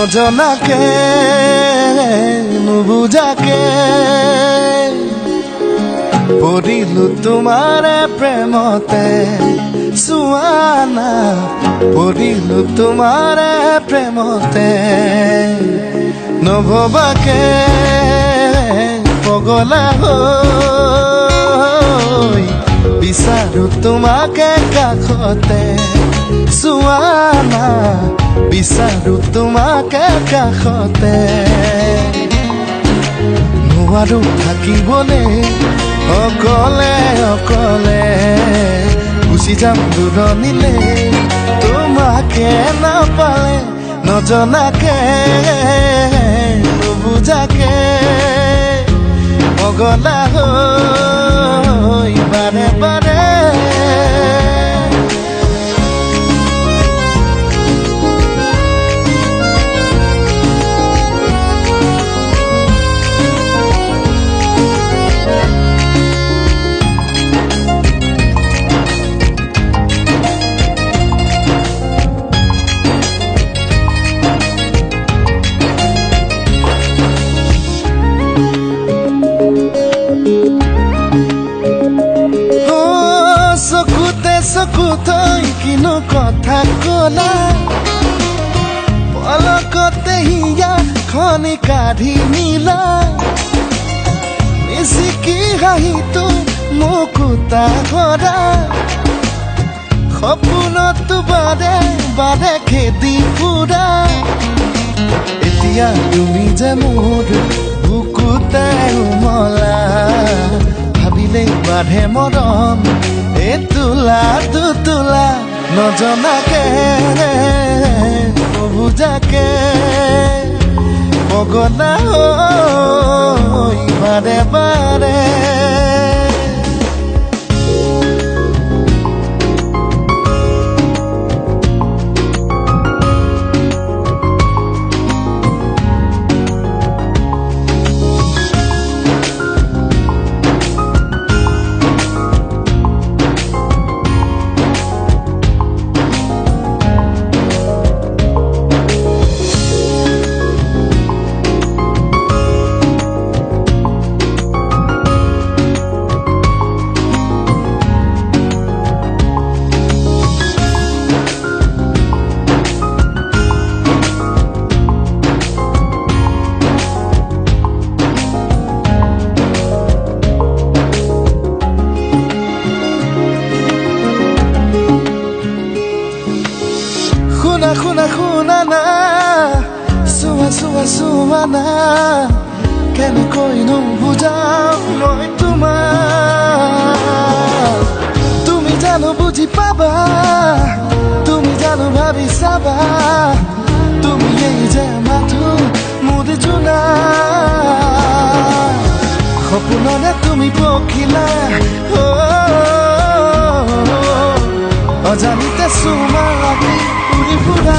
নজনাকে নুবুজাকে পৰিলো তোমাৰে প্ৰেমতে সুৱানা পৰিলো তোমাৰে প্ৰেমতে নভবাকে পগলা হৈ বিচাৰো তোমাকে কাষতে সুৱানা বিচাৰো তোমাকে কাষতে নোৱাৰো থাকিবলে অকলে অকলে গুচি যাম দূৰণিলে তোমাকে নাপালে নজনাকে নুবুজাকে পগলা হৈ বাৰে বাৰে চকুতই কিনো কথা কলা পলকতে হিয়া খনি কাঢ়ি নিলা মিচিকি হাঁহিটো মুকুতা কৰা সপোনতো বাৰে বাৰে খেদি ফুৰা এতিয়া তুমি যে মোৰ বুকুতে উমলা ভাবিলে বাঢ়ে মৰম তোলা দুতোলা নজনাকে নুবুজাকে পগলা হৈ বাৰে বাৰে শুনা না চোৱানা কেনেকৈনো বুজাও মই তোমাক তুমি জানো বুজি পাবা তুমি জানো ভাবি চাবা তুমি এই যে মাথো মোৰ জোনা সপোনৰে তুমি পখিলা অজানিতে চুমাকি উৰি ফুৰা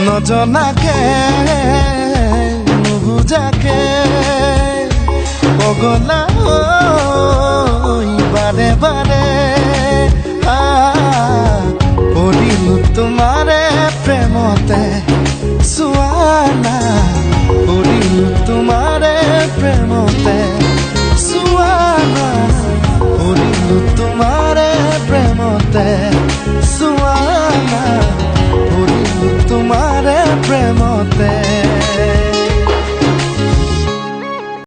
নজনাকে নুবুজাকে পগলা হৈ বাৰে বাৰে পৰিলো তোমাৰে প্ৰেমতে সুৱানা পৰিলো তোমাৰে প্ৰেমতে সুৱানা পৰিলো তোমাৰে প্ৰেমতে সুৱানা পৰিলো তোমাৰে প্ৰেমতে